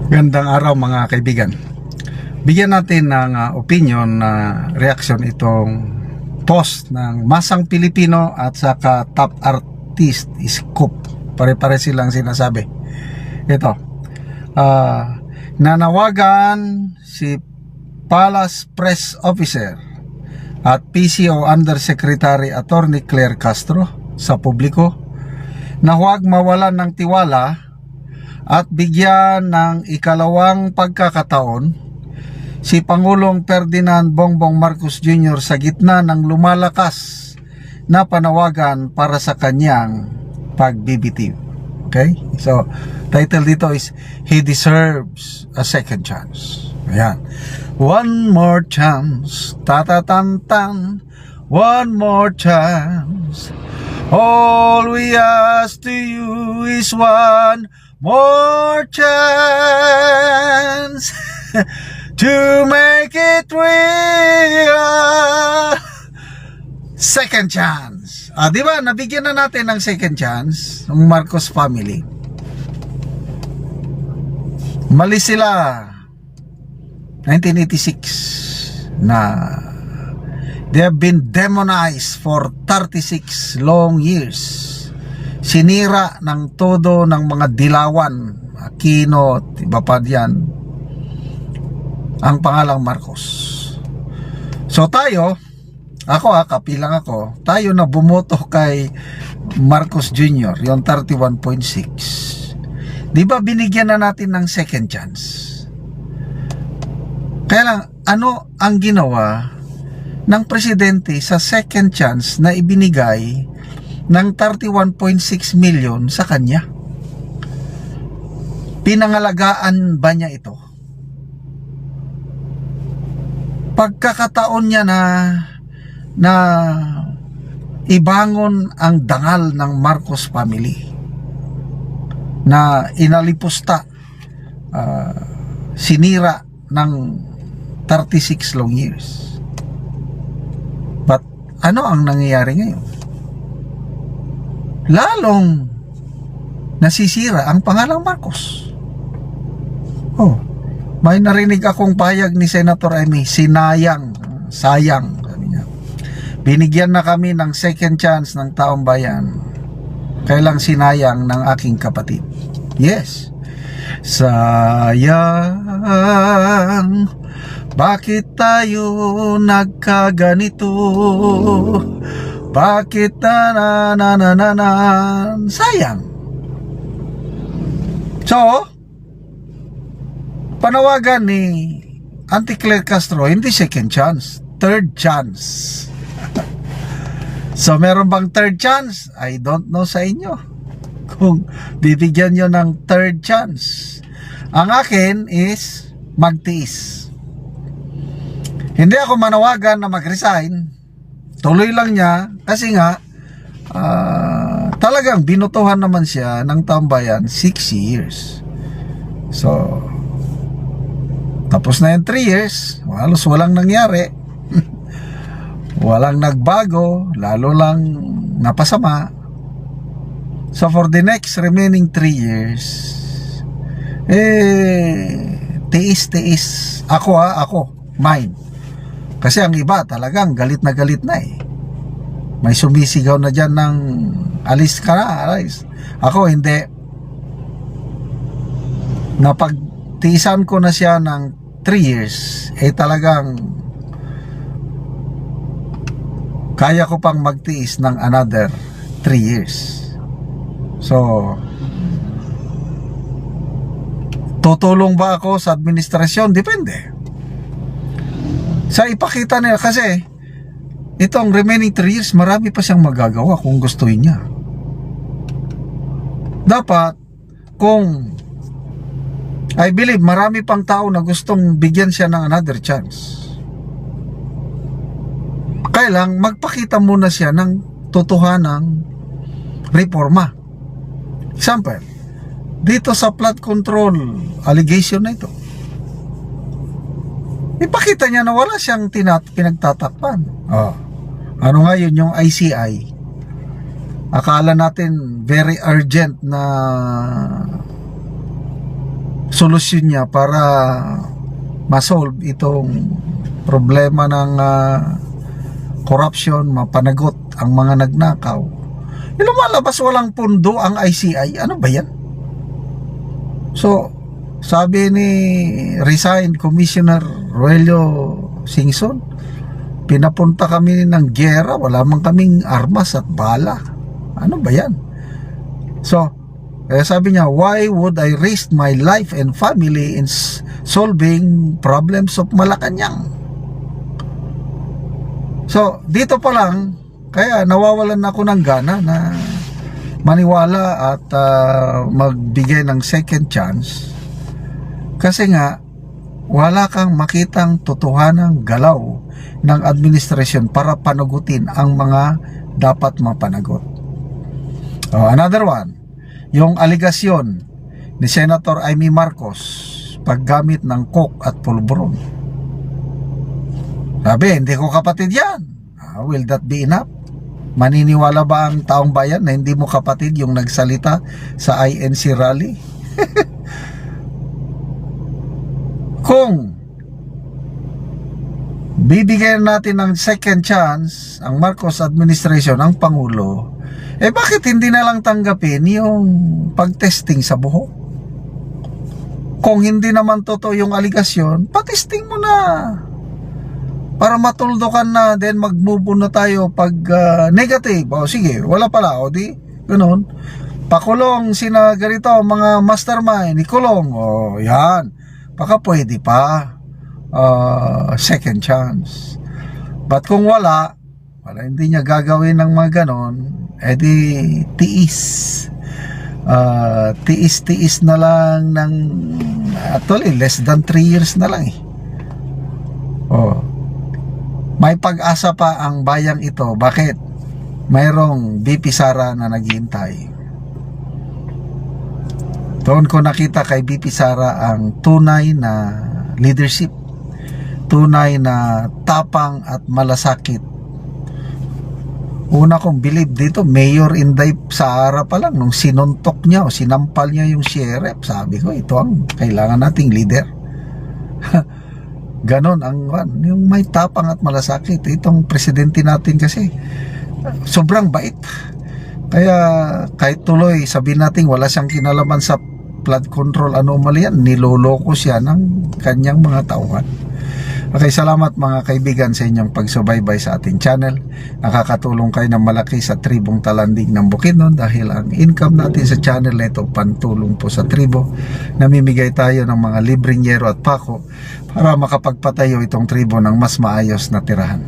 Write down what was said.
Gandang araw mga kaibigan. Bigyan natin ng opinion na reaction itong post ng Masang Pilipino at saka Top Artist Scoop. Pare-pare silang sinasabi. Ito, nanawagan si Palace Press Officer at PCO Undersecretary Attorney Claire Castro sa publiko na huwag mawalan ng tiwala at bigyan ng ikalawang pagkakataon si Pangulong Ferdinand Bongbong Marcos Jr. sa gitna ng lumalakas na panawagan para sa kanyang pagbibitiw. Okay? So, title dito is He Deserves a Second Chance. Ayan. One more chance, tatatantan, one more chance. All we ask to you is one more chance to make it real. Second chance. Di ba? Nabigyan na natin ng second chance ng Marcos family. Mali sila 1986 na they have been demonized for 36 long years. Sinira ng todo ng mga dilawan, Aquino, iba pa diyan, ang pangalang Marcos. So tayo, kapilang ako, tayo na bumoto kay Marcos Jr., yung 31.6. Di ba binigyan na natin ng second chance? Kaya lang, ano ang ginawa ng presidente sa second chance na ibinigay ng 31.6 million sa kanya? Pinangalagaan ba niya ito? Pagkakataon niya na ibangon ang dangal ng Marcos family, na inalipusta, sinira ng 36 long years. But ano ang nangyayari ngayon? Lalong nasisira ang pangalang Marcos. May narinig akong payag ni Senator Amy, sayang, sabi niya. Binigyan na kami ng second chance ng taong bayan, kailang sinayang ng aking kapatid. Yes, sayang, bakit tayo nagkaganito? Bakit sayang. So, panawagan ni Auntie Claire Castro, hindi second chance, third chance. So, meron bang third chance? I don't know sa inyo kung bibigyan nyo ng third chance. Ang akin is magtiis. Hindi ako manawagan na mag-resign. Tuloy lang niya kasi nga talagang binutuhan naman siya ng tambayan 6 years. So, tapos na yung 3 years, halos walang nangyari. Walang nagbago, lalo lang napasama. So for the next remaining 3 years, tiis. Ako, mine. Kasi ang iba talagang galit na may sumisigaw na dyan ng alis ka na, alis. Ako hindi. Napagtiisan ko na siya ng 3 years, talagang kaya ko pang magtiis ng another 3 years. So, tutulong ba ako sa administrasyon? Depende. Sa ipakita nila, kasi itong remaining 3 years, marami pa siyang magagawa kung gustuin niya. Dapat, kung I believe marami pang tao na gustong bigyan siya ng another chance, kailang magpakita muna siya ng totohanang reforma. Example, dito sa flood control allegation na ito, ipakita niya na wala siyang pinagtatakpan. Ano nga yun, yung ICI? Akala natin very urgent na solusyon niya para masolve itong problema ng corruption, mapanagot ang mga nagnakaw. Lumalabas walang pundo ang ICI. Ano ba yan? So, sabi ni resigned Commissioner Roelio Singson, pinapunta kami ng giyera, wala man kaming armas at bala. Ano ba yan? So, sabi niya, why would I risk my life and family in solving problems of Malacanang? So, dito pa lang, kaya nawawalan ako ng gana na maniwala at magbigay ng second chance. Kasi nga, wala kang makitang totohanang galaw ng administrasyon para panagutin ang mga dapat mapanagot. Another one, yung aligasyon ni Senator Amy Marcos paggamit ng coke at pulburon. Sabi, hindi ko kapatid yan. Will that be enough? Maniniwala ba ang taong bayan na hindi mo kapatid yung nagsalita sa INC rally? Kung bibigyan natin ng second chance ang Marcos administration, ang Pangulo, bakit hindi na lang tanggapin yung pag-testing sa buhok? Kung hindi naman totoo yung aligasyon, patesting mo na para matuldukan na, then mag-move on na tayo pag negative. Sige, wala pala, di ganun, pakulong sina ganito mga mastermind, ikulong, yan, baka pwede pa second chance. But kung wala, hindi niya gagawin ng mga ganon, edi tiis na lang ng actually less than 3 years na lang may pag-asa pa ang bayang ito. Bakit? Mayroong BP Sara na naghihintay. Doon ko nakita kay BP Sara ang tunay na leadership, tunay na tapang at malasakit. Una kong believe dito, Mayor Inday Sara pa lang, nung sinuntok niya o sinampal niya yung sheriff, sabi ko, ito ang kailangan nating leader. Ganon yung may tapang at malasakit. Itong presidente natin kasi sobrang bait. Kaya kahit tuloy sabihin natin wala siyang kinalaman sa flood control anomaly, yan, niloloko siya ng kanyang mga tauhan. Okay, salamat mga kaibigan sa inyong pagsubaybay sa ating channel. Nakakatulong kayo ng malaki sa tribong Talandig ng Bukidnon dahil ang income natin sa channel na ito pantulong po sa tribo. Namimigay tayo ng mga libreng yero at pako para makapagpatayo itong tribo ng mas maayos na tirahan.